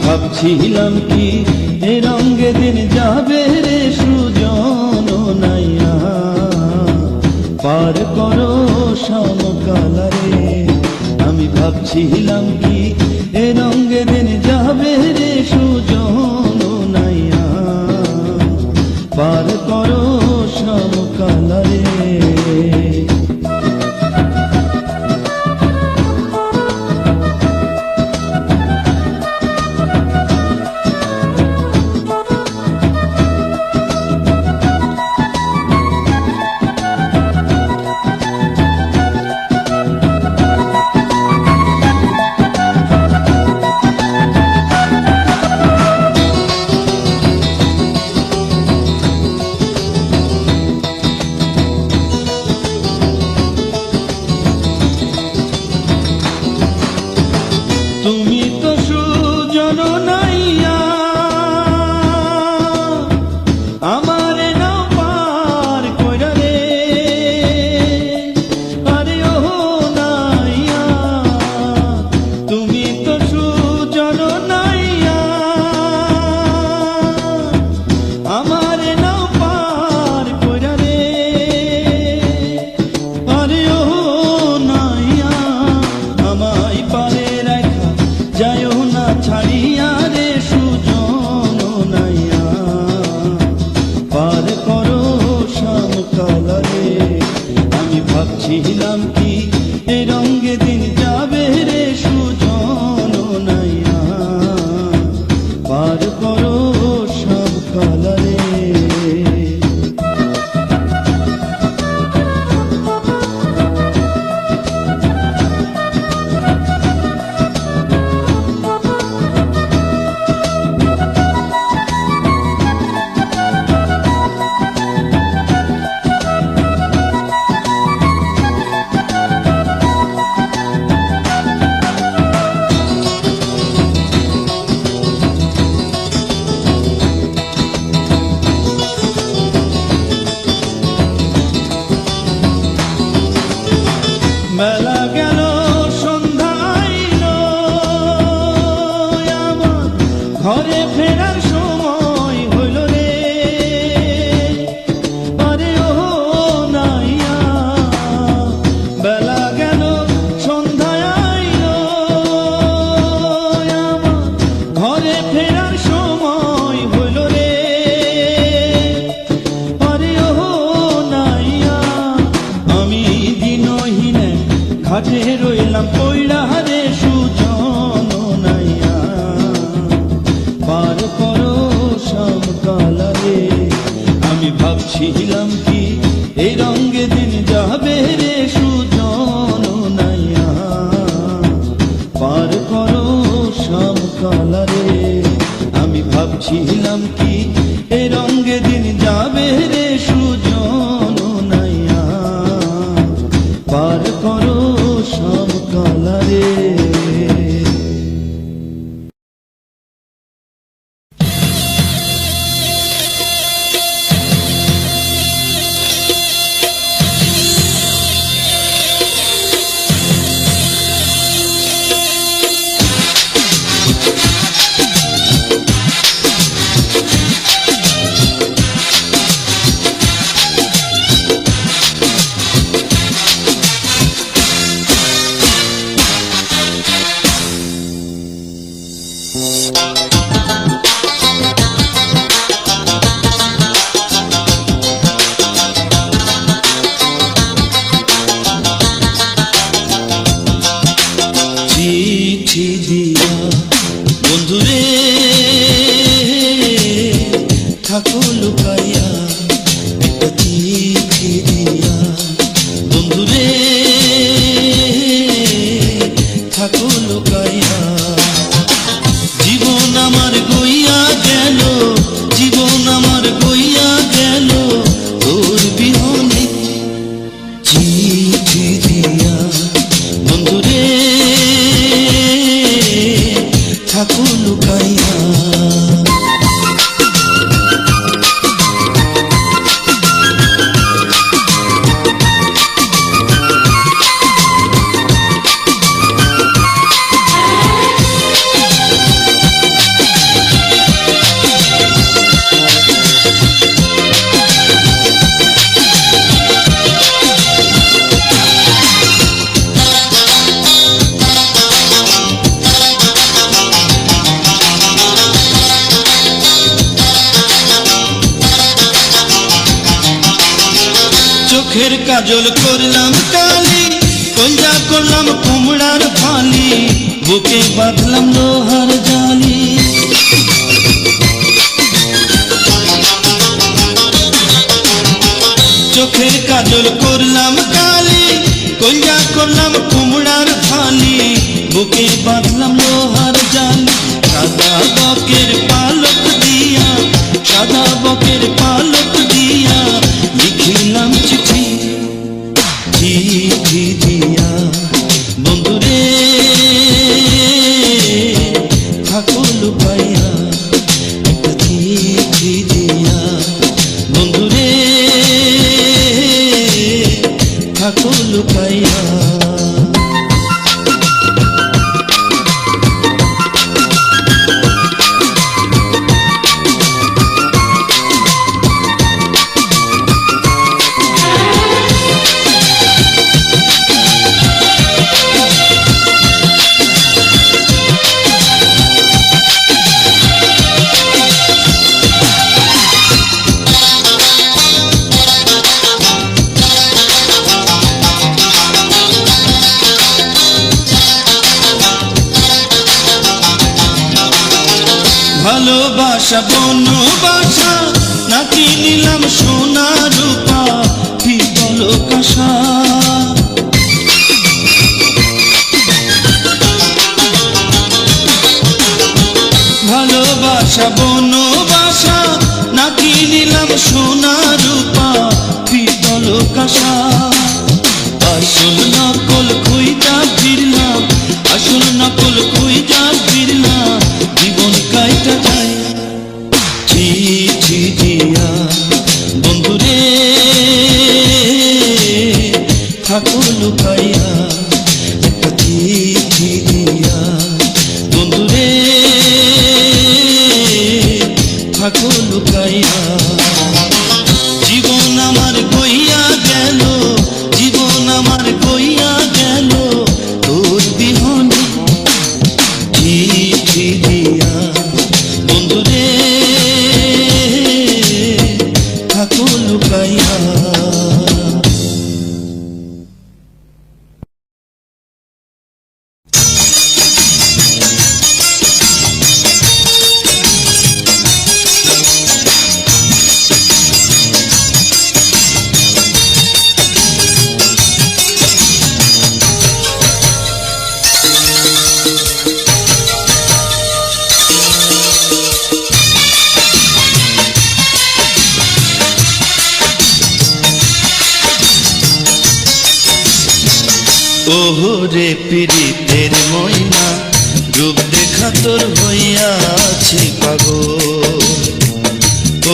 ভাবছিলাম কি এ রঙে দিন যাবে রে সুজন নাইয়া, পার করো সমকালারে। আমি ভাবছিলাম কি এ রঙে দিন যাবে রে সুজন নাইয়া, পার করো সমকালারে। তুমি তো সুজন নাইয়া, আমার নাও পার কইরা রে। আরে ও নাইয়া, তুমি তো সুজন নাইয়া, আমার নাও পার কইরা রে। আরে ও নাইয়া, আমায় পারে যায়ও না ছাড়িয়া রে সুজন নাইয়া, পার করো সমকালারে। আমি ভাবছিলাম কি এ রঙে দিন যাবে রে সুজন নাইয়া, পার করো সমকালারে। মেলা গেল সন্ধ্যা আইল, আমার ঘরে ফেরার সময় হইল রে। আরে ও নাইয়া, বেলা গেল সন্ধ্যা আইল, আমার ঘরে ফেরার সময় হইল রে। আরে ও নাইয়া, আমি দিনহীন ঘাটে রইলাম পইড়া রে সুজন নাইয়া, পার করো সমকালারে। আমি ভাবছিলাম কি এই রঙে দিন যাবে রে সুজন নাইয়া, পার করো সমকালারে। আমি ভাবছিলাম কি এই রঙে দিন যাবে রে সুজন নাইয়া, পার করো সমকালারে। চিঠি দিয়া বন্ধুরে থাকো লুকাইয়া, একটা চিঠি দিয়া বন্ধুরে থাকো লুকাইয়া। জীবন আমার গইয়া গেল, জীবন আমার গইয়া গেল তোর বিহনে। চিঠি দিয়া বন্ধুরে থাকো লুকাইয়া। চোখের কাজল করলাম কালি, কইয়া করলাম কুমড়ার ফালি, বুকে বাঁধলাম লোহার জালি। চোখের কাজল করলাম কালি, কইয়া করলাম কুমড়ার ফালি, বুকে বাঁধলাম লোহার জালি। সাদা বকের পালক দিয়া, সাদা বকের পালক দিয়া লিখিলাম চিঠি, চিঠি দিয়া বন্ধুরে থাকো লুকাইয়া, একটা চিঠি দিয়া বন্ধুরে থাকো লুকাইয়া। ভালোবাসা বনবাসা নাকি নিলাম সোনা রূপা পিতল কাঁসা। ভালোবাসা বনবাসা নাকি নিলাম সোনা রূপা পিতল কাঁসা। আসল নকল খুঁজা ফিরলাম, আসল নকল খুঁজা ফিরলাম, জীবন কাইটা যায় চিঠি দিয়া বন্ধুরে থাকো লুকাইয়া, একটা চিঠি দিয়া বন্ধুরে থাকো লুকাইয়া। জীবন আমার গইয়া গেল, জীবন আমার গইয়া গেল তোর বিহনে, চিঠি দিয়া বন্ধুরে থাকো লুকাইয়া। ওহরে পীড়িতের ময়না, রূপ দেখা তোর হইয়াছি পাগল।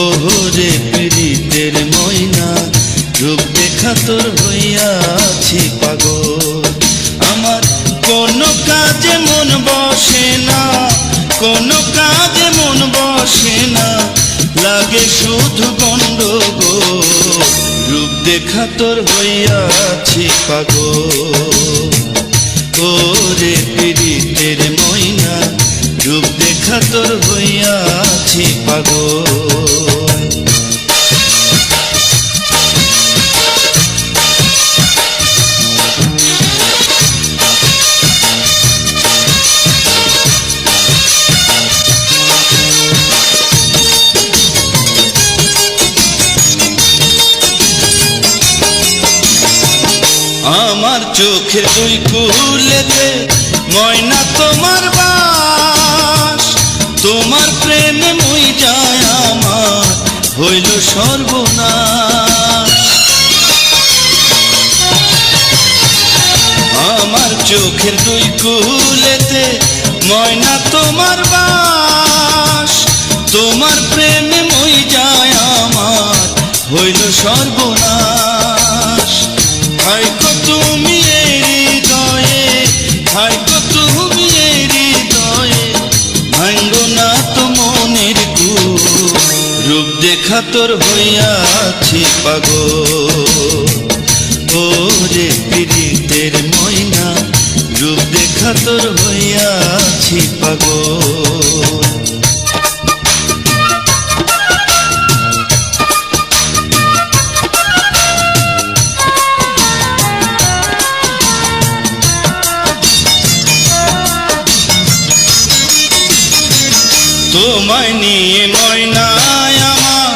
ওহরে পীড়িতের ময়না, রূপ দেখা তোর হইয়াছি পাগল। আমার কোনো কাজে মন বসে না, কোনো কাজে মন বসে না, লাগে শুধু গন্ডগোল। রূপ দেখা তোর হইয়াছি পাগল। ওরে পীড়িতের ময়না, রূপ দেখা তোর হইয়াছি পাগল। আমার চোখের দুই কুলেতে ময়না তোমার বাস, তোমার প্রেমে মই যায় আমার হইল সর্বনাশ। আমার চোখের দুই কুলেতে ময়না তোমার বাস, তোমার প্রেমে মই যায় আমার হইল সর্বনাশ। থাইকো তুমি এই হৃদয়ে, থাইকো তুমি এই হৃদয়ে, ভাঙ্গো না তো মনের কুল। রূপ দেখা তোর হইয়াছি পাগল। ওরে পীড়িতের ময়না, রূপ দেখা তোর হইয়াছি পাগল। তোমায় নিয়ে ময়নায় আমার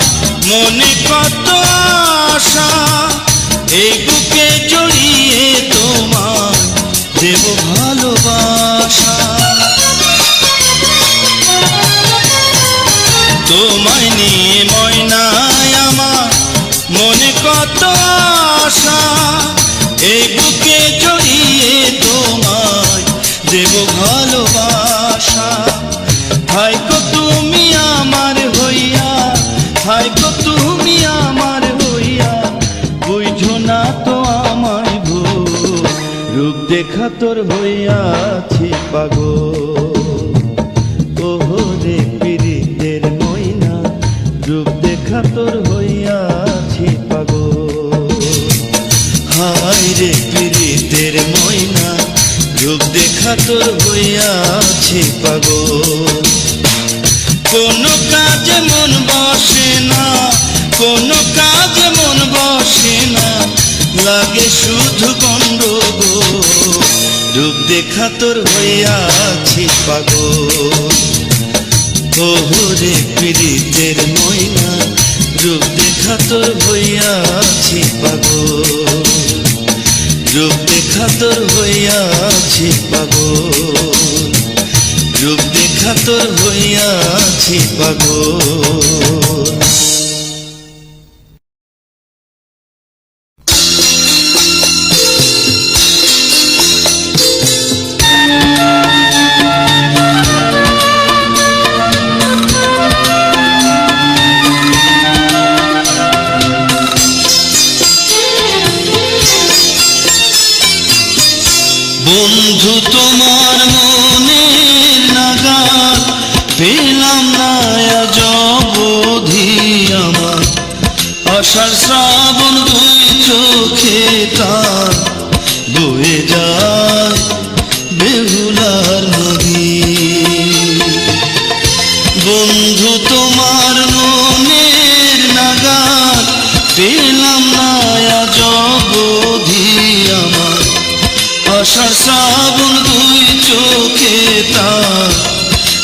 মনে কত আশা, এই বুকে জড়িয়ে তোমায় দেব ভালোবাসা। তোমায় নিয়ে ময়নায় আমার মনে কত আশা, এই বুকে জড়িয়ে তোমায় দেব ভালোবাসা। থাইকো তুমি আমার হইয়া, থাইকো তুমি আমার হইয়া, বুঝো না তো আমায় ভুল, রূপ দেখা তোর হইয়াছি পাগল। ওহো রে পীড়িতের ময়না, রূপ দেখা তোর হইয়াছি পাগল। হায় রে পীড়িতের ময়না, রূপ দেখা তোর হইয়াছি পাগল। কোনো কাজে মন বসে না, কোনো কাজে মন বসে না, লাগে শুধু গন্ডগোল, রূপ দেখা তোর হইয়াছি পাগল। ওহো রে পীড়িতের ময়না, রূপ দেখা তোর হইয়াছি পাগল, রূপ দেখা তোর হইয়াছি পাগল, রূপ দেখা তোর হইয়াছি পাগল। বন্ধু তোমার মনের নাগাল পেলাম না আজ অবধি আমার, আষাঢ় শ্রাবণ দুই চোখে তার বয়ে যায় বেহুলার নদী। বন্ধু তোমার মনের নাগাল পেলাম না আজ অবধি আমার, আষাঢ় শ্রাবণ দুই চোখে তার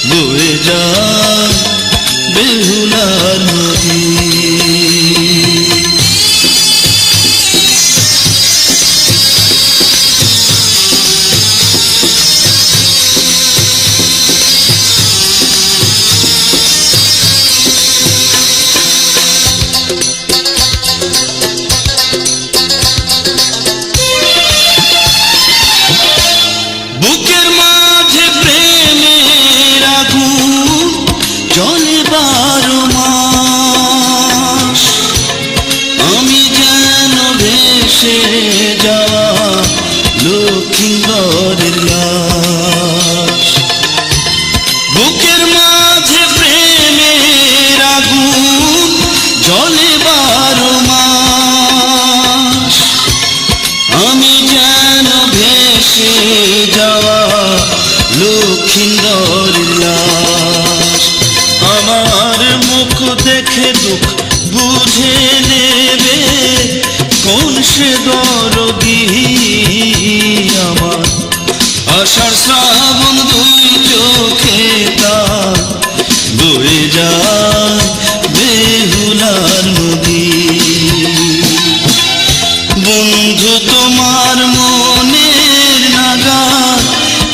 বয়ে যায় বেহুলার নদী। বুকের মাঝে প্রেমের আগুন জ্বলে 12 মাস, আমি যেন ভেসে যাওয়া লক্ষ্মীন্দরের লাশ। বুকের মাঝে প্রেমের আগুন জ্বলে 12 মাস, আমি যেন ভেসে যাওয়া লক্ষ্মীন্দরের লাশ। আমার মুখ দেখে দুঃখ বুঝে নেবে কোন সে দরদি আমার, আষাঢ় শ্রাবণ দুই চোখে তার বয়ে যায় বেহুলার নদী। বন্ধু তোমার মনের নাগাল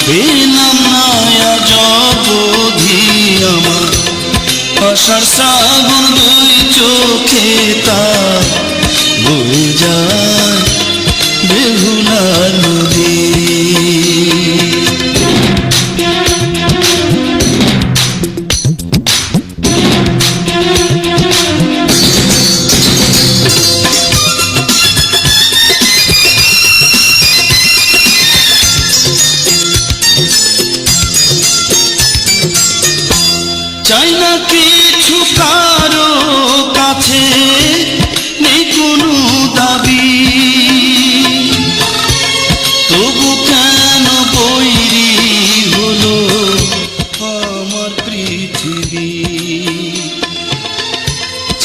পেলাম না আজ অবধি আমার, আষাঢ় শ্রাবণ দুই চোখে তার বয়ে যায় বেহুলার নদী। চাই না কিছু কারো কাছে, নেই কোনো দাবি, তবু কেন বৈরী হলো আমার পৃথিবী।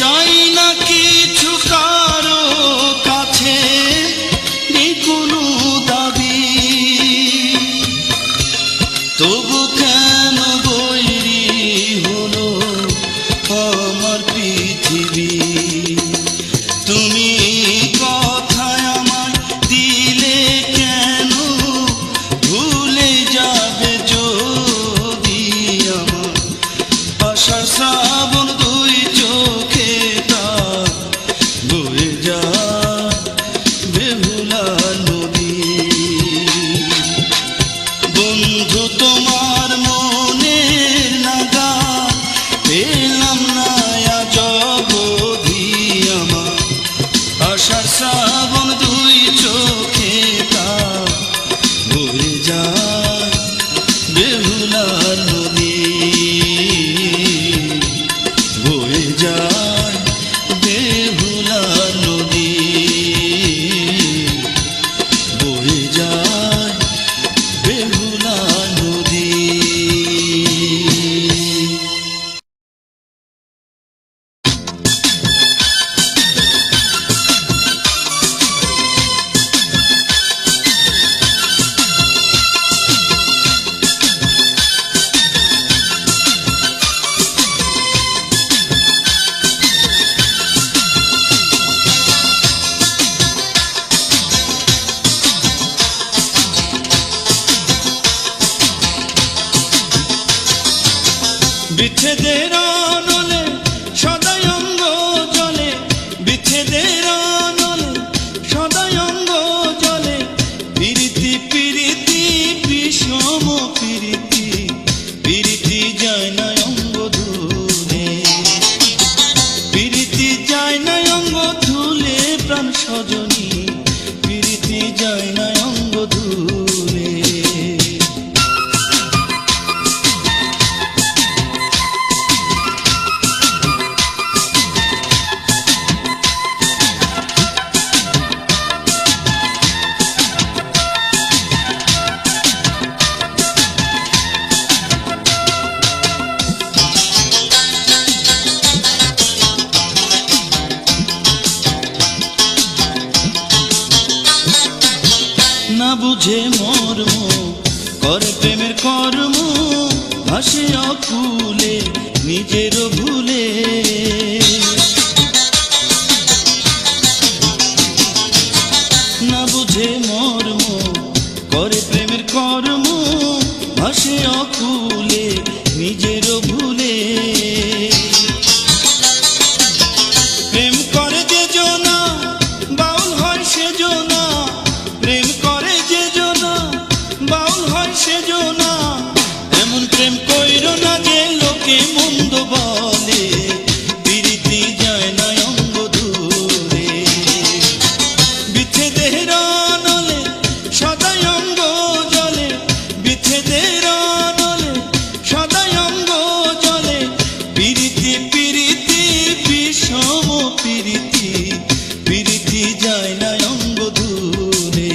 চাই না কিছু কারো কাছে, নেই কোনো দাবি, তবু কেন বৈরী হলো যায় বেহুলার নদী, বয়ে যায় বেহুলার নদী, বয়ে যায় বেহুলার নদী। বিচ্ছেদের অনলে সদাই অঙ্গ জলে, বিচ্ছেদের অনলে সদাই অঙ্গ জলে, প্রীতি প্রীতি বিষম প্রীতি, প্রীতি যায় না অঙ্গ ধুলে, প্রীতি যায় না অঙ্গ ধুলে প্রাণ সজনী, প্রীতি যায় না অঙ্গ ধুলে। না বুঝে মর্ম করে প্রেমের কর্ম, ভাসে অকুলে নিজের ভুলে, না বুঝে মর্ম করে প্রেমের কর্ম, ভাসে অকুলে নিজের ভুলে। প্রেম করে যে জনা বাউল হয় সে জনা, প্রেম করে যে জনা বাউল হয় সে জনা, এমন প্রেম কইরো না যে লোকে মন্দ বলে, প্রীতি যায় না অঙ্গ ধুলে, বিচ্ছেদের অনলে সদাই অঙ্গ জলে, বিচ্ছেদের অনলে সদাই অঙ্গ জলে, প্রীতি প্রীতি বিষম প্রীতি, প্রীতি যায় না অঙ্গ ধুলে,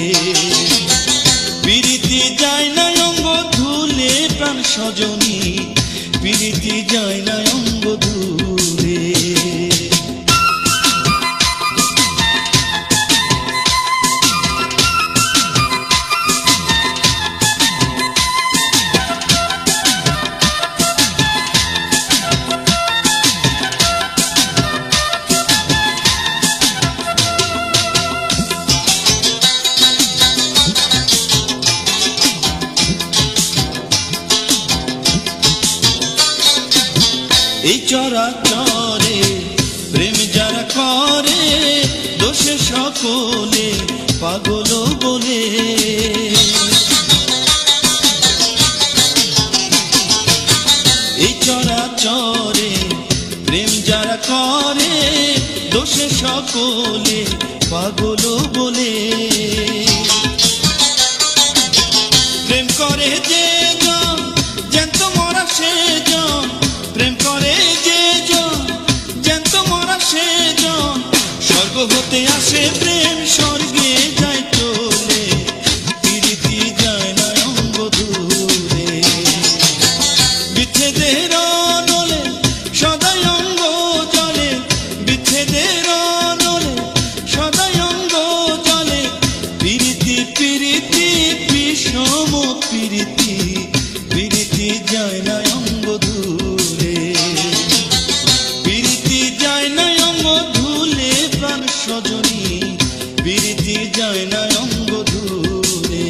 প্রীতি যায় না অঙ্গ ধুলে প্রাণ সজনী, প্রীতি যায় না অঙ্গ ধুলে। এই চরাচরে প্রেম যারা করে, দোষে সকলে পাগল বলে, এই চরাচরে প্রেম যারা করে, দোষে সকলে পাগল বলে। প্রেম করে যে জন জ্যান্ত মরা সে জন, প্রেম করে যে জন জ্যান্ত মরা সে জন, স্বর্গ হতে আসে প্রেম স্বর্গে যায় চলে, প্রীতি যায় না অঙ্গ ধুলে, বিচ্ছেদের অনলে সদাই অঙ্গ জলে, বিচ্ছেদের অনলে সদাই অঙ্গ জলে, প্রীতি প্রীতি বিষম প্রীতি, প্রীতি যায় না অঙ্গ ধুলে, প্রীতি যায় না অঙ্গ ধুলে প্রাণ সজনী, প্রীতি যায় না অঙ্গ ধুলে।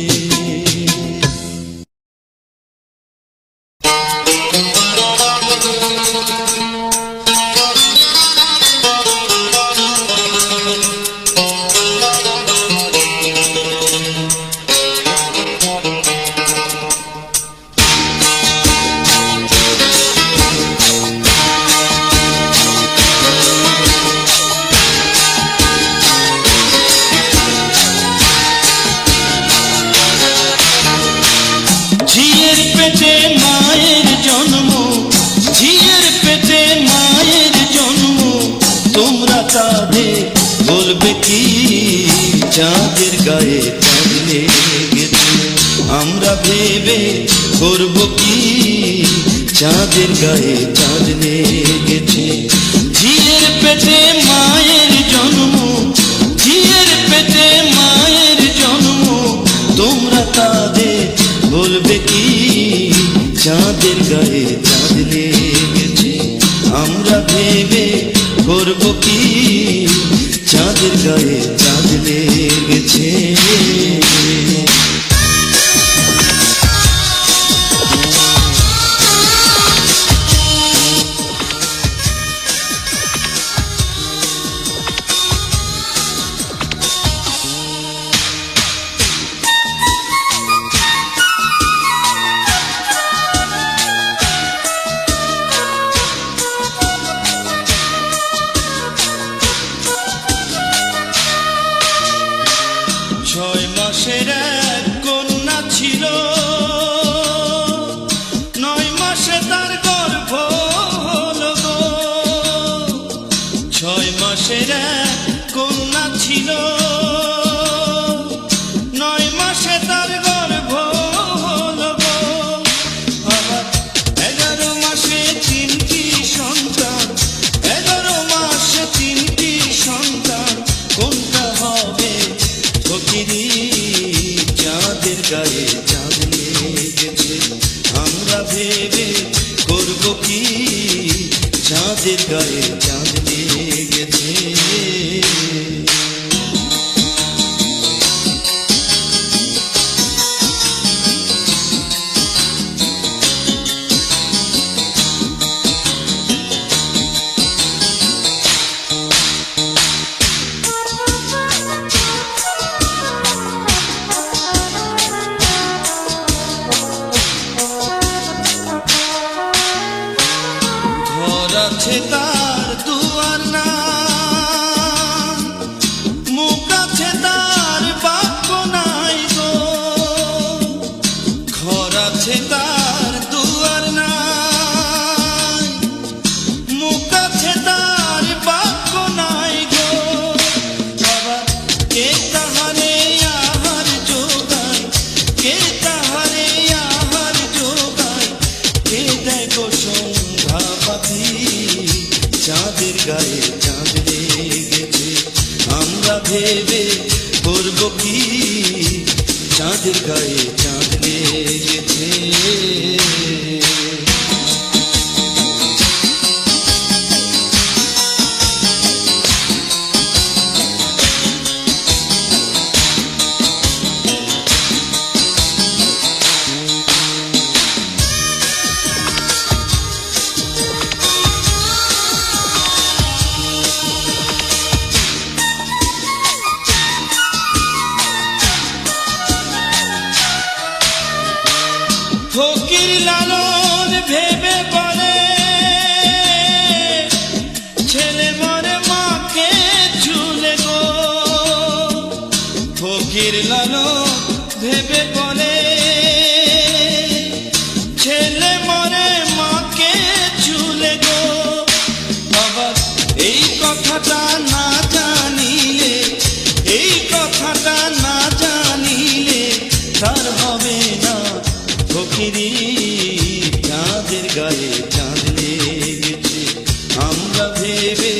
পেটে মায়ের জন্ম, ঝিয়ের পেটে মায়ের জন্ম, তোমরা তাদের বলবে কি চাঁদের গায়ে চাঁদ লেগেছে। আমরা ভেবে করব কি চাঁদের গায়ে চাঁদ লেগেছে। ঝিয়ের পেটে মায়ের জন্ম, ঝিয়ের পেটে মায়ের জন্ম, তোমরা তাদের বলবে কি চাঁদের গায়ে চাঁদ লেগেছে। আমরা ভেবে করব কি চাঁদের গায়ে চাঁদ লেগেছে। ছয় মাসের এক কন্যা ছিল, 9 মাসে তার গর্ভ হলো গো। 6 মাসের এক কন্যা ছিল, 9 মাসে তার গর্ভ হলো গো। আবার 11 মাসে 3টি সন্তান, 11 মাসে 3টি সন্তান, কোনটা হবে ফকিরি চাঁদের গায়ে চাঁদ লেগেছে। আমরা ভেবে করব কি চাঁদের গায়ে চাঁদ লেগেছে। আছে তার দুয়ার না, মুখ আছে তার বাক্য নাই গো। ঘর আছে তার দুয়ার না, মুখ আছে তার বাক্য নাই গো। বাবা কে তাহারে আহার যোগায়, কে তাহারে আহার যোগায়, কে দেয় গো সন্ধ্যা পাখি চাঁদের গায়ে চাঁদ লেগেছে। আমরা ভেবে করব কি চাঁদের গায়ে চাঁদ লেগেছে। ফকির লালন ভেবে বলে ছেলে মরে মাকে ঝুলে গো। ফকির লালন ভেবে বলে ছেলে মরে মাকে ঝুলে গো। বাবা এই কথাটা না জানিলে, এই কথাটা না জানিলে তার হবে না ফকিরি চাঁদের গায়ে চাঁদ লেগেছে। আমরা ভেবে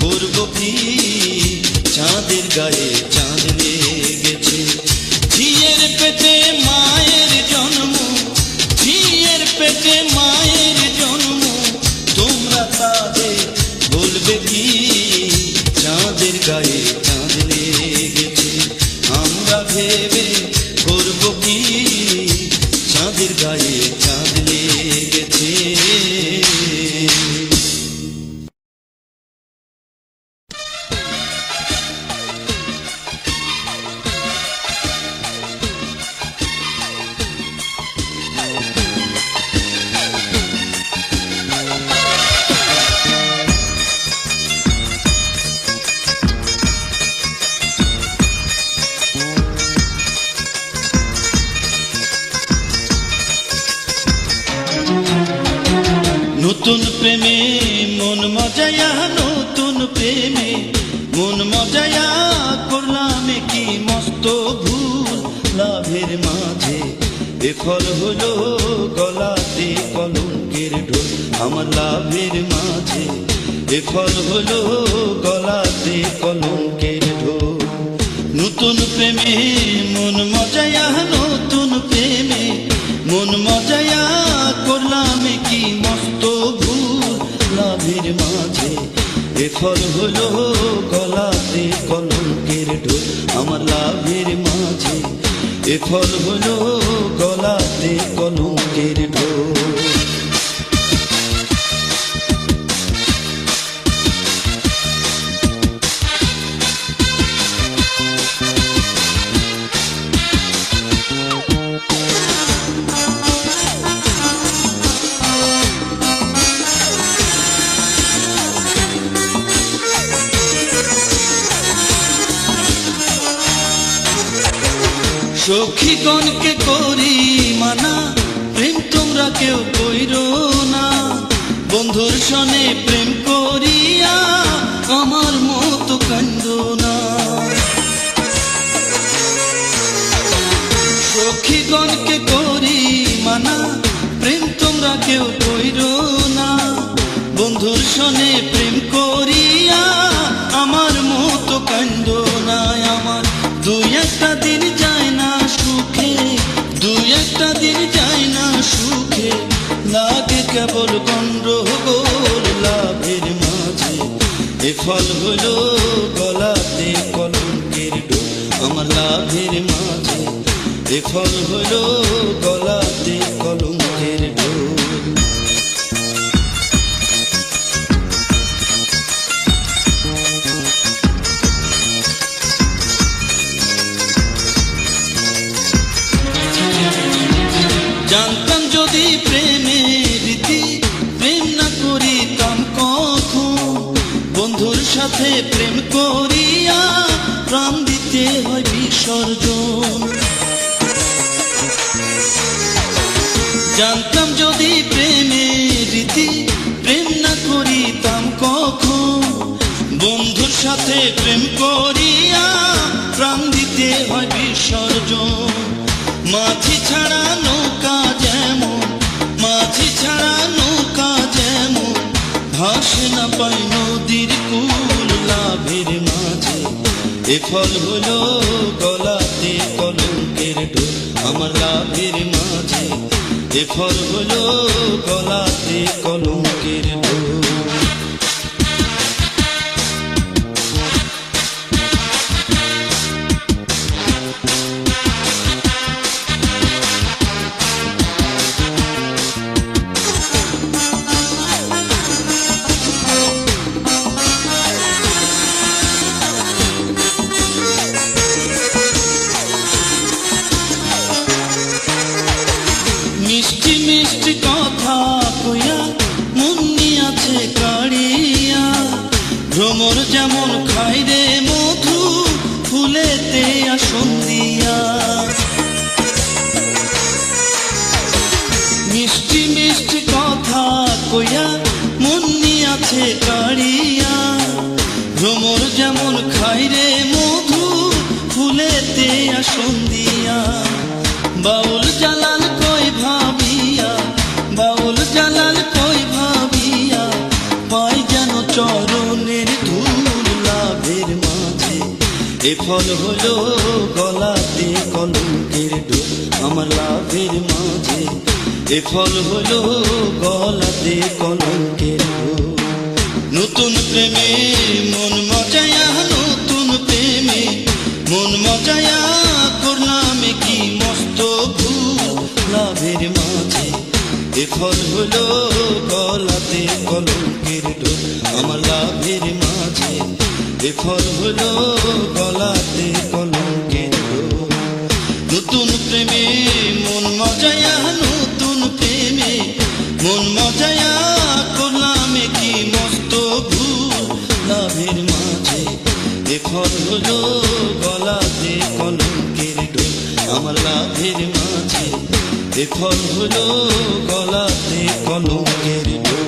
করব কি চাঁদের গায়ে চাঁদ লেগেছে। ঝিয়ের পেটে মায়ের জন্ম, ঝিয়ের পেটে মায়ের জন্ম, তোমরা তাদের বলবে কি চাঁদের গায়ে চাঁদ লেগেছে। আমরা ভেবে করব কি চাঁদের গায়ে নতুন প্রেমে মন মজায়া, নতুন প্রেমে মন মজায়া, করলাম কি মস্ত ভুল লাভের মাঝে, বিফল হলো গলাতে কলঙ্কের ঢোল। আমার লাভের মাঝে বিফল হলো গলাতে কলঙ্কের ঢোল। নতুন প্রেমে মন মজায়া, নতুন প্রেমে মন মজায়া, করলাম কি মস্ত ভুল লাভের মাঝে, বিফল হলো গলাতে কলঙ্কের ঢোল। আমার লাভের মাঝে বিফল হলো গলাতে কলঙ্কের ঢোল। সখীগণকে করি মানা, প্রেম তোমরা কেউ কইরো না, বন্ধুর সনে প্রেম করিয়া আমার মতো কান্দো না। সখীগণকে করি মানা, প্রেম তোমরা কেউ কইরো না, বন্ধুর সনে প্রেম করিয়া আমার মতো কান্দো না। আমার দুই একটা দিন যায় না সুখে, দুই একটা দিন যায় না সুখে, লাগে কেবল গন্ডগোল লাভের মাঝে, বিফল হলো গলাতে কলঙ্কের ঢোল। আমার লাভের মাঝে বিফল হলো গলাতে কলঙ্কের ঢোল। জানতাম যদি প্রেমের রীতি, প্রেম না করিতাম কখন, বন্ধুর সাথে প্রেম করিয়া প্রাণ দিতে হয় বিসর্জন। জানতাম যদি প্রেমের রীতি, প্রেম না করিতাম কখন, বন্ধুর সাথে প্রেম করিয়া প্রাণ দিতে হয় বিসর্জন। মাঝি ছাড়া নৌকা যেমন, মাঝি ছাড়া নৌকা যেমন, ভাসে না পাই নদীর কুল লাভের মাঝে, বিফল হলো গলাতে কলঙ্কের ঢোল। আমার লাভের মাঝে বিফল হলো গলাতে কলঙ্কের ঢোল। মিষ্টি মিষ্টি কথা কইয়া মন নিয়াছে কাড়িয়া, ভ্রমর যেমন খাই রে মধু ফুলেতে আসন দিয়া। মিষ্টি মিষ্টি কথা কইয়া মন নিয়াছে কাড়িয়া, ভ্রমর যেমন খাই রে মধু ফুলেতে আসন দিয়া। বাউল জালাল কই ভাবিয়া, বাউল জালাল কই ভাবিয়া, পাই যেন চরণের ধূল লাভের মাঝে, বিফল হলো গলাতে কলঙ্কের ঢোল। আমার লাভের মাঝে বিফল হলো গলাতে কলঙ্কের ঢোল। নতুন প্রেমে মন মজায়া, নতুন প্রেমে মন মজায়া, করলাম কি মস্ত ভুল লাভের মাঝে, বিফল হলো গলাতে কলঙ্কের ঢোল। আমার লাভের মাঝে বিফল হলো গলাতে কলঙ্কের ঢোল। নতুন প্রেমে মন মজায়া, নতুন প্রেমে মন মজায়া, করলাম কি মস্ত ভুল লাভের মাঝে, বিফল হলো গলাতে কলঙ্কের ঢোল। আমার লাভের মাঝে বেফল হলো গলাতে কলঙ্কের ডোর।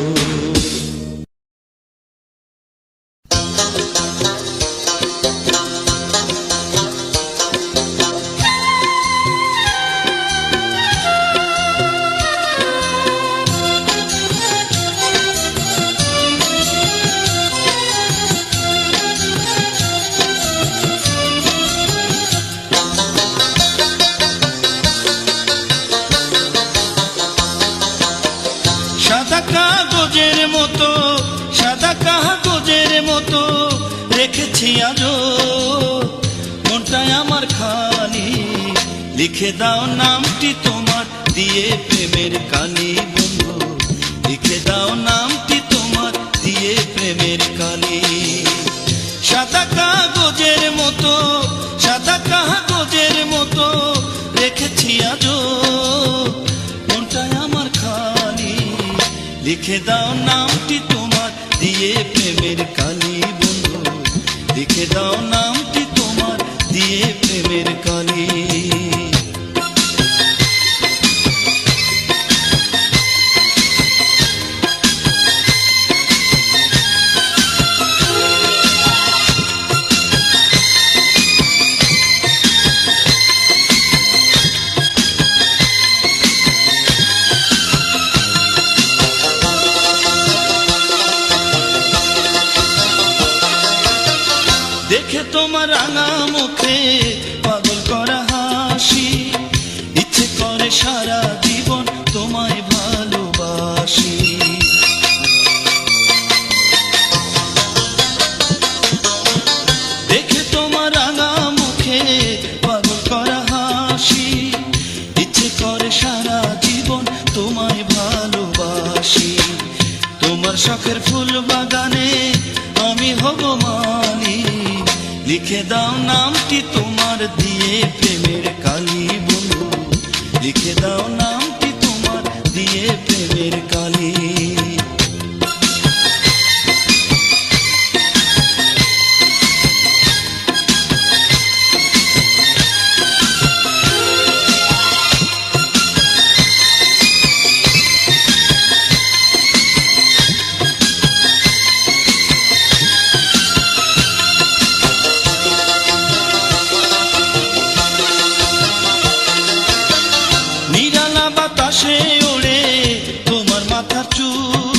সাদা কাগজের মতো, সাদা কাগজের মতো রেখেছি আজো মনটাই আমার খালি। লিখে দাও নামটি তোমার দিয়ে প্রেমের কালি বন্ধু, লিখে দাও নামটি তোমার দিয়ে প্রেমের কালি। সাদা কাগজের মতো, সাদা কাগজের মতো রেখেছি আজো মনটাই আমার খালি। লিখে দাও নামটি তোমার দিয়ে প্রেমের কালি বন্ধু, লিখে দাও নামটি তোমার দিয়ে প্রেমের কালি। দেখে তোমার রাঙা মুখে পাগল করা হাসি, ইচ্ছে করে সারা জীবন তোমায় ভালোবাসি। দেখে তোমার রাঙা মুখে পাগল করা হাসি, ইচ্ছে করে সারা জীবন তোমায় ভালোবাসি। তোমার শখের ফুল বাগানে আমি হব মালি, লিখে দাও নামটি তোমার দিয়ে প্রেমের কালি বন্ধু, লিখে দাও নামটি তোমার দিয়ে প্রেমের কালি। নিরালা বাতাসে ওড়ে তোমার মাথার চুল,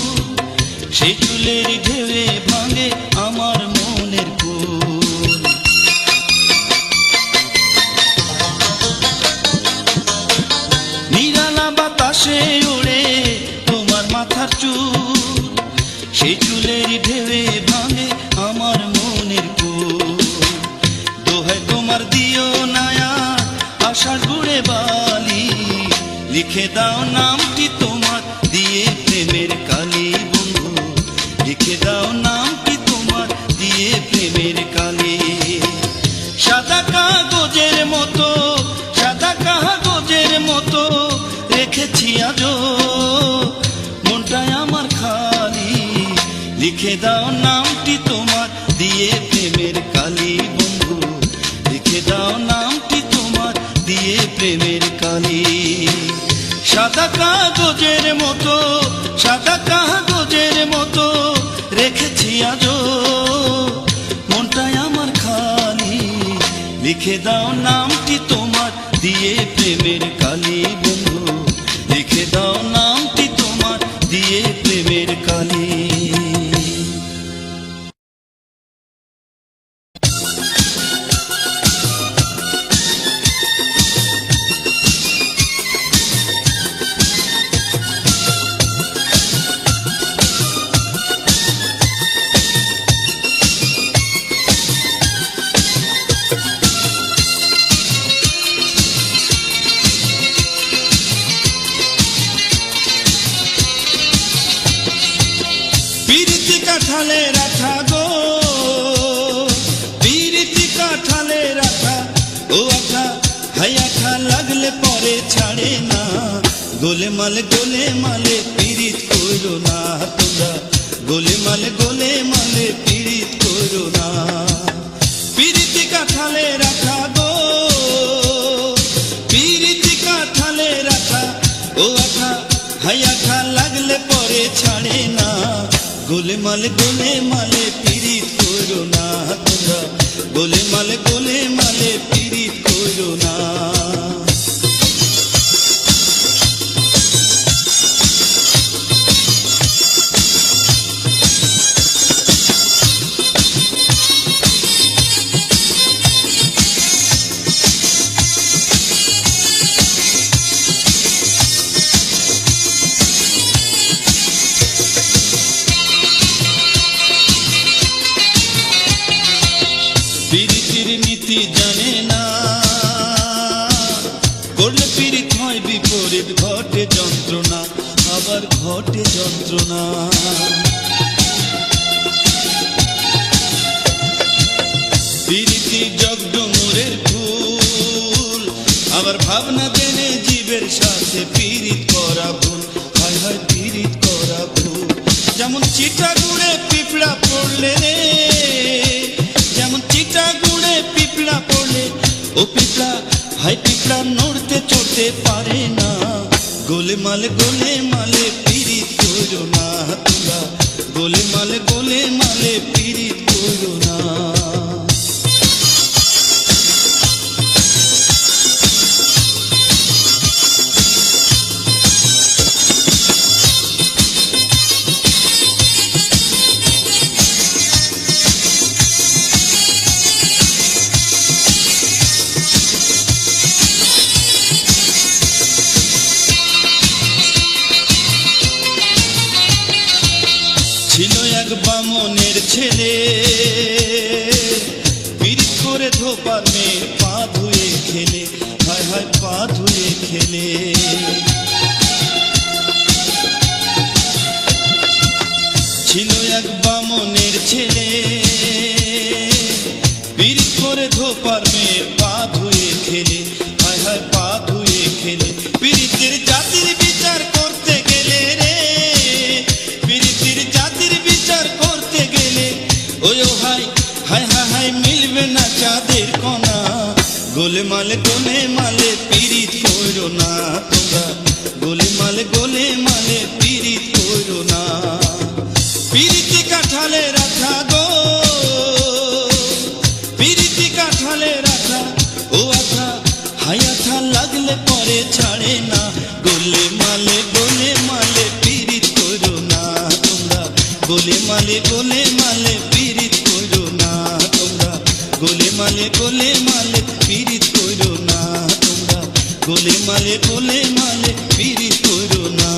সেই চুলের ঢেউয়ে ভাঙে আমার মনের ফুল। নিরালা বাতাসে ওড়ে তোমার মাথার চুল, সেই চুলের ঢেউয়ে ভাঙে আমার মনের ফুল। দোহাই তোমার দিও নায়া আশার গুড়ে বালি, লিখে দাও নামটি তোমার দিয়ে প্রেমের কালি বন্ধু, লিখে দাও নামটি তোমার দিয়ে প্রেমের কালি। সাদা কাগজের মতো, সাদা কাগজের মতো রেখেছি আজো মনটাই আমার খালি। লিখে দাও নামটি তোমার দিয়ে প্রেমের কালি বন্ধু, লিখে দাও নামটি তোমার দিয়ে প্রেমের কালি। সাদা কাগজের মতো, সাদা কাগজের মতো রেখেছি আজো মনটাই আমার খালি। লিখে দাও নামটি তোমার দিয়ে প্রেমের কালি বন্ধু, লিখে দাও নামটি তোমার দিয়ে প্রেমের কালি। পিরিতি কাঠালে রাখা গো, পিরিতি কাঠালে রাখা, ও আখা হাই আখা লাগলে পরে ছাড়ে না। গোলে মালে পিরিত করো না তোমরা, গোলে মালে পিরিত করো না। পিরিতি কাঠালে রাখা গো, পিরিতি কাঠালে রাখা, ও আঠা হাই আঠা লাগলে পরে ছাড়ে না, গোলেমালে পীড়িত করো না তোমরা, গোলেমালে পীড়িত করো না। পীড়িতের নীতি জানে না, করলে পীড়িত হয় বিপরীত, ঘটে যন্ত্রণা, আবার ঘটে যন্ত্রণা। পীড়িতি জগডুমুরের ফুল, আবার ভাবনা জেনে জীবের সাথে পীড়িত করা ভুল, হায় হায় পীড়িত করা ভুল। যেমন চিটা গুড়ে পিঁপড়া পড়লে রে, যেমন চিটা গুড়ে পিঁপড়া পড়লে, ও পিঁপড়া হাই পিঁপড়া নড়তে চড়তে পারে না, গোলেমালে পীড়িত করো না তোমরা, গোলেমালে পীড়িত করো না। ছিল এক বামনের ছেলে, পীড়িত করে ধোপার মেয়ে পা ধুয়ে খেলে, হায় হায় পা ধুয়ে খেলে। ছিল এক বামনের ছেলে, পীড়িত করে ধোপার মেয়ে পা ধুয়ে খেলে, হায় হায় পা ধুয়ে খেলে। পীড়িতের জাতির বিচার করতে গেলে রে, পীড়িতের জাতির বিচার করতে গেলে, ওই ও হাই হায় হায় হায় মিলবে না চাঁদের কণা, গোলেমালে পীড়িত করো না তোমরা, গোলেমালে পীড়িত করো না। পীড়িতি কাঠালে রাখা গো, পীড়িতি কাঠালে রাখা, ও আঠা হাই আঠা লাগলে পরে ছাড়ে না, গোলেমালে পীড়িত করো না তোমরা, গোলেমালে পীড়িত করো না তোমরা, গোলেমালে পীড়িত করো না তোমরা, গোলেমালে পীড়িত করো না।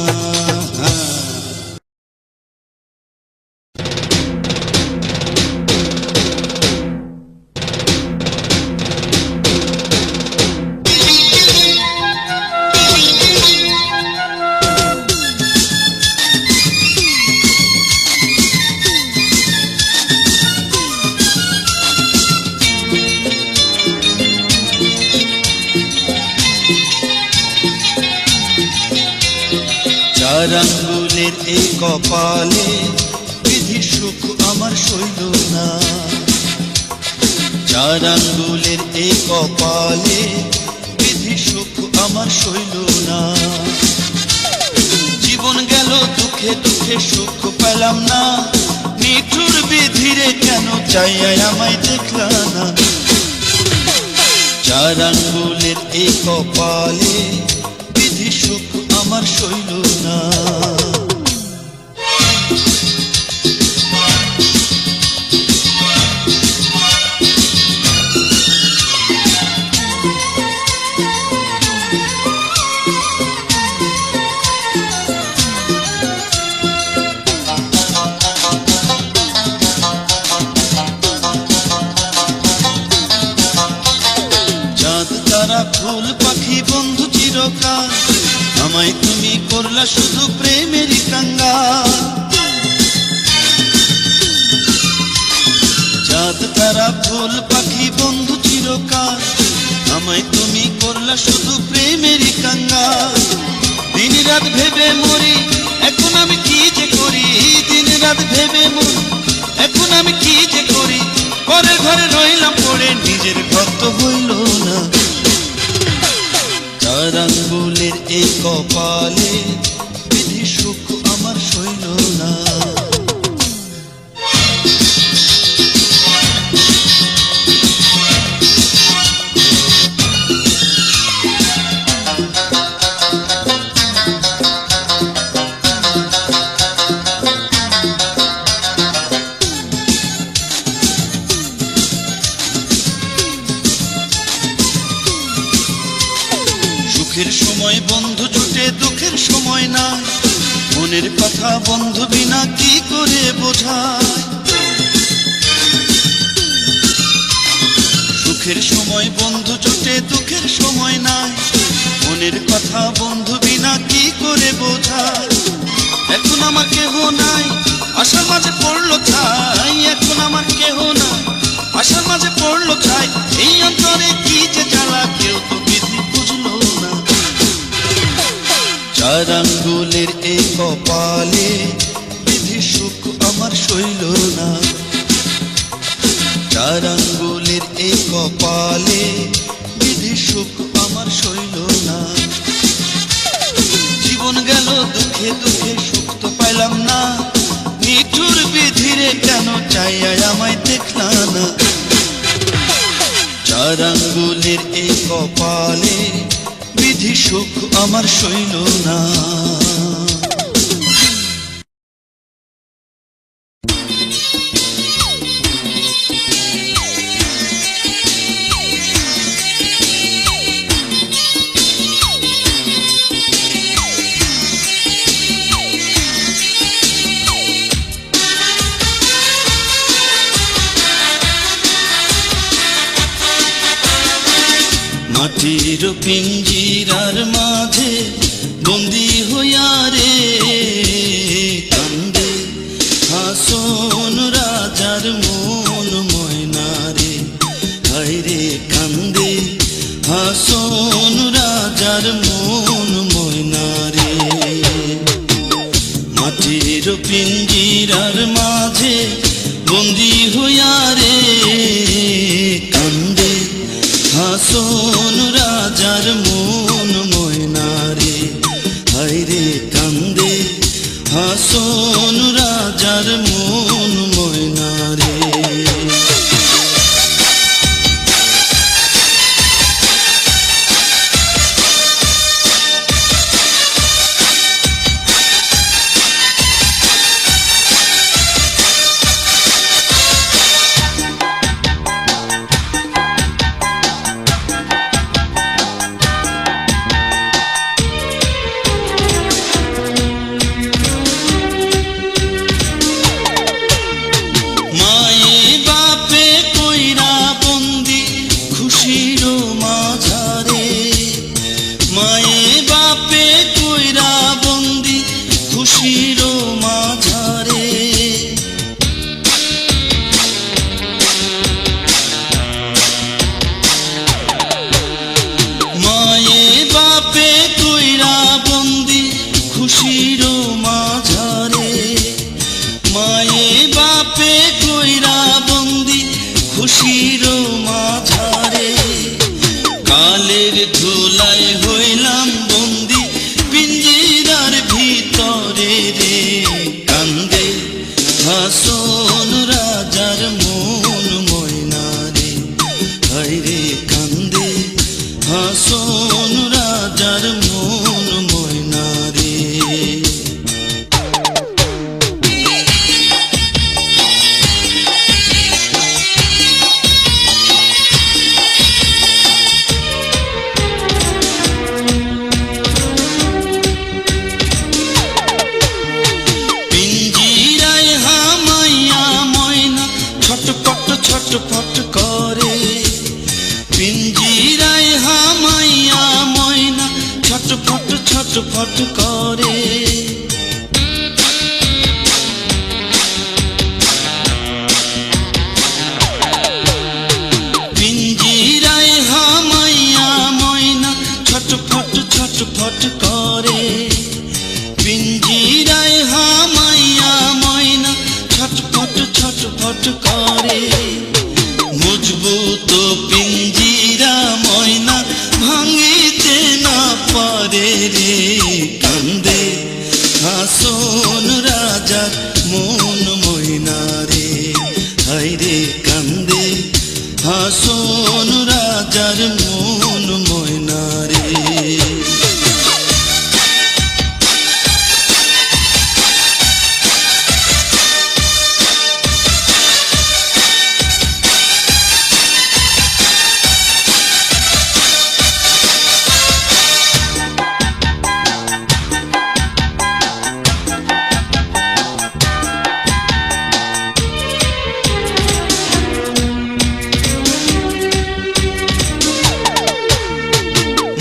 চার আঙ্গুলের এই কপালে বিধির সুখ আমার সইল না, চার আঙ্গুলের এই কপালে বিধির সুখ আমার সইল না। জীবন গেল দুঃখে দুঃখে সুখ পেলাম না, নিঠুর বিধিরে কেন চাইয়া আমায় দেখলা না। চার আঙ্গুলের এই কপালে বিধি সুখ আমার সইল না। ফুল পাখি বন্ধু চিরকাল, আমায় তুমি করলা শুধু প্রেমেরই কাঙ্গাল। চাঁদ তারা ফুল পাখি বন্ধু চিরকাল, আমায় তুমি করলা শুধু প্রেমেরই কাঙ্গাল। দিন রাত ভেবে মরি এখন আমি কি যে করি, দিন রাত ভেবে মরি এখন আমি কি যে করি। পরের ঘরে রইলাম পড়ে নিজের ঘর তো হইল না। চার আঙ্গুলের এই কপালে বিধি সুখ আমার সইল না। সুখের সময় বন্ধু জুটে, দুঃখের সময় না, মনের কথা বন্ধু বিনা কি করে বোঝায়। সুখের সময় বন্ধু জুটে, দুঃখের সময় নাই, মনের কথা বন্ধু বিনা কি করে বোঝায়। এখন আমার কেহ নাই, আশার মাঝে পড়লো ছাই, এখন আমার কেহ নাই, আশার মাঝে পড়লো ছাই। এই অন্তরে কি যে জ্বালা কেউ তো বিধি বুঝলো না। চার আঙ্গুলের এই কপালে বিধি সুখ আমার সইল না। চার আঙ্গুলের এই কপালে বিধি সুখ আমার সইল না। জীবন গেল দুঃখে দুঃখে, সুখ তো পাইলাম না। নিঠুর বিধিরে কেন চাইয়া আমায় দেখলা না। চার আঙ্গুলের এই কপালে বিধি সুখ আমার সইল না। মাটির পিঞ্জিরার মাঝে বন্দি হইয়া রে কান্দে হাসন রাজার মন ময়না রে। হায় রে কান্দে হাসন রাজার মন ময়না রে। মাটির পিঞ্জিরার মাঝে বন্দি হইয়া রে কান্দে হাসন রাজার মন ময়না রে। হায় রে কান্দে হাসন রাজার মন ময়না রে। খুশির মাঝারে কালের ধুলায় হইলাম বন্দি পিঞ্জিরার ভিতরে রে। কান্দে হাসন রাজার মন ময়না রে। হায় রে কান্দে হাসন রাজার মন ময়না রে। ছটফট করে পিঞ্জিরায় হামাইয়া ময়না ছটফট ছটফট করে। পিঞ্জিরায় হামাইয়া ময়না ছটফট ছটফট করে। পিঞ্জিরায় হামাইয়া ময়না ছটফট ছটফট করে। মজবুত পিঞ্জিরা ময়না ভাঙিতে না রে কান্দে হাসন রাজার মন ময়না রে, হায় রে কান্দে হাসন রাজার মন ময়না রে।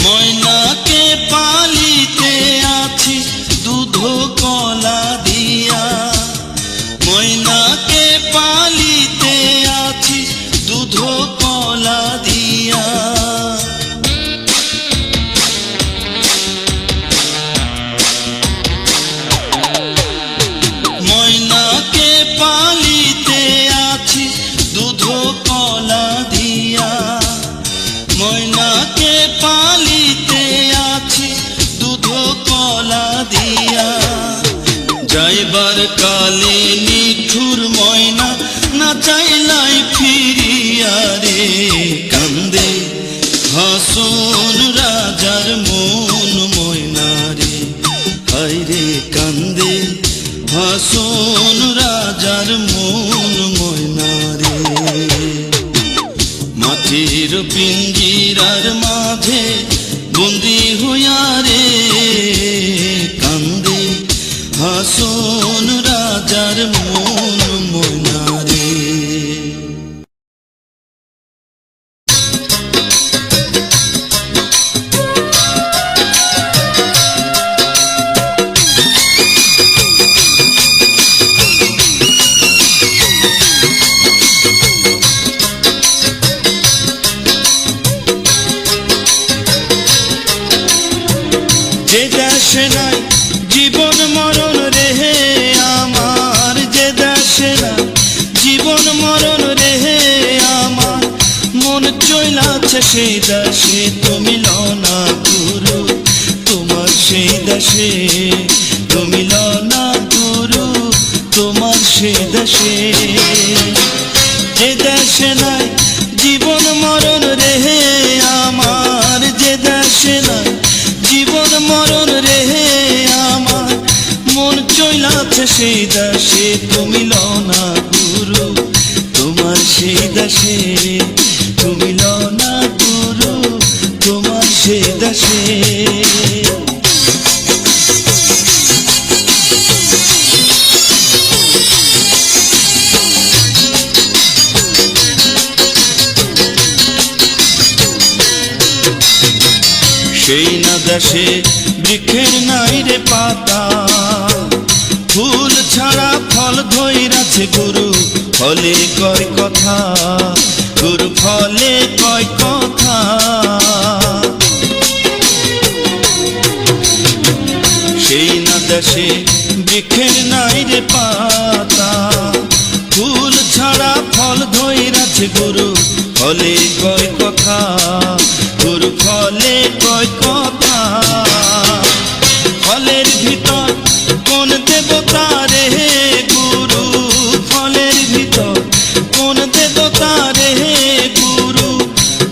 ময়নাকে পালিতে আছি দুধ কলা দিয়া, ময়নাকে পালিতে আছি দুধ কলা দিয়া। ময়নাকে পালিতে আছি দুধ কলা দিয়া, ময়নাকে পালিতে আছি দুধ কলা দিয়া। যাইবার কালে নিঠুর ময়না না চাইলাই ফিরিয়া রে কান্দে হাসন রাজার মন ময়না রে, হায় রে কান্দে হাসন রাজার মন ময়না রে। মাটির পিঞ্জিরার মাঝে বন্দি হইয়া রে কান্দে হাসন রাজার মন ময়না রে। যে দেশে নাই জীবন মরণ রেহে আমার, যে দেশে নাই জীবন মরণ রেহে আমার, মন চইলাছে সেই দেশে তুমি লনা গুরু, তোমার সেই দেশে তুমি লনা গুরু, তোমার সেই দেশে। যে দেশে নাই জীবন মরণ রেহে আমার, যে দেশে নাই জীবন মরণ রেহে আমার, মন চইলাছে সেই দেশে তুমি লনা গুরু, তোমার সেই দেশে তুমি লনা গুরু, তোমার সেই দেশে। সেই না দেশে বৃক্ষের নাই রে পাতা, ফুল ছাড়া ফল ধইরাছে গুরু, ফলে কয় কথা গুরু, ফলে কয় কথা। সেই না দেশে বৃক্ষের নাই রে পাতা, ফুল ছাড়া ফল ধইরাছে গুরু, ফলে কয় কথা গুরু, ফলে কয় কথা। ফলের ভিতর কোন দেবতা রে গুরু, ফলের ভিতর কোন দেবতা রে গুরু,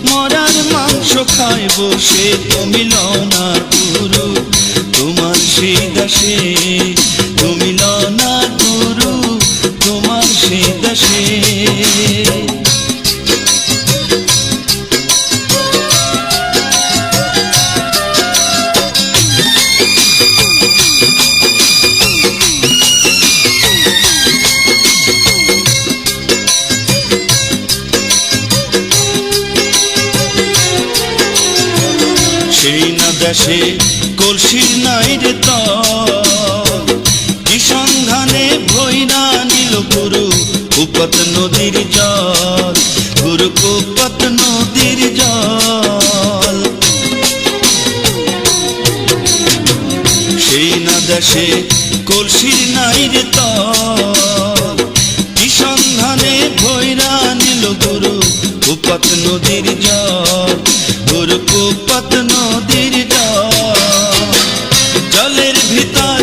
মরার মাংস খায় বসে তুমি লনা গুরু, তোমার সেই দেশে তুমি লনা গুরু, তোমার সেই দেশে। সেই না দেশে কলসির নাই রে তল, কি সন্ধানে ভৈরা নিল গুরু কুপত নদীর জল, গুরু কুপত নদীর জল। সেই না দেশে কলসির নাই রে তল, কি সন্ধানে ভৈরা নিল গুরু কুপত নদীর জল, গুরু কুপত নদীর জল। ভিতর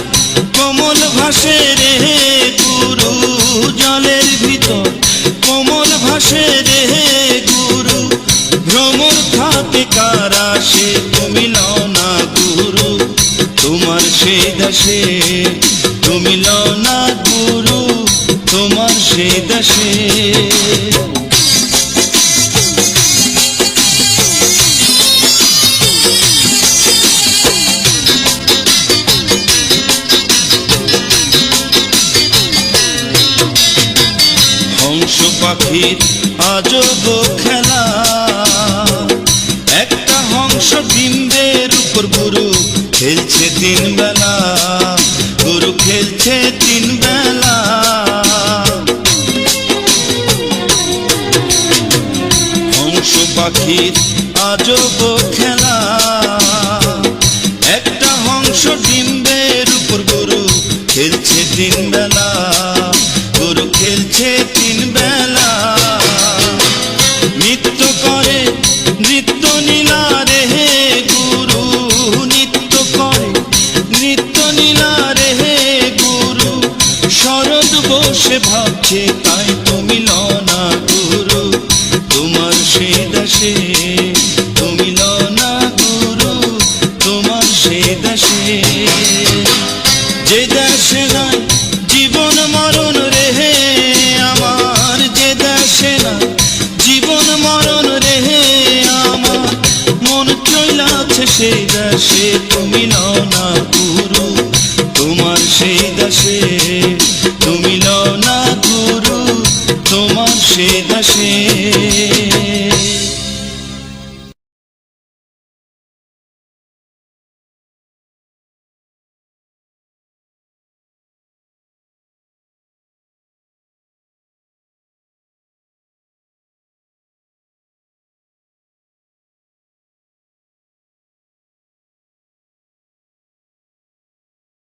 কোমল ভাসে রে গুরু, জলের ভিতর কোমল ভাসে রে গুরু, ভ্রমর থাকে কারা সে তুমি লও না গুরু, তোমার সেই দাসে তুমি লও না গুরু, তোমার সেই দাসে। হংস পাখির আজব খেলা, একটা হংস ডিম্বের উপর গুরু খেলছে তিন বেলা, গুরু খেলছে তিন বেলা। হংস পাখির আজব খেলা, একটা হংস ডিম্বের উপর গুরু খেলছে তিন বেলা, গুরু খেলছে তিন বেলা। নৃত্য করে নৃত্য নীলা রে গুরু, নৃত্য করে নৃত্য নীলা রে গুরু, শরৎ বসে ভাবছে তাই তুমি লও না গুরু, তোমার সেই দাসে তুমি লও না গুরু, তোমার সেই দাসে। যে দাসে নাই জীবন মরণ রে আমার, যে দাসে নাই জীবন মরণ রে আমার, মন চইলাছে সেই দাসে তুমি লও না গুরু, তোমার সেই দাসে তুমি লও না গুরু, তোমার সেই দাসে।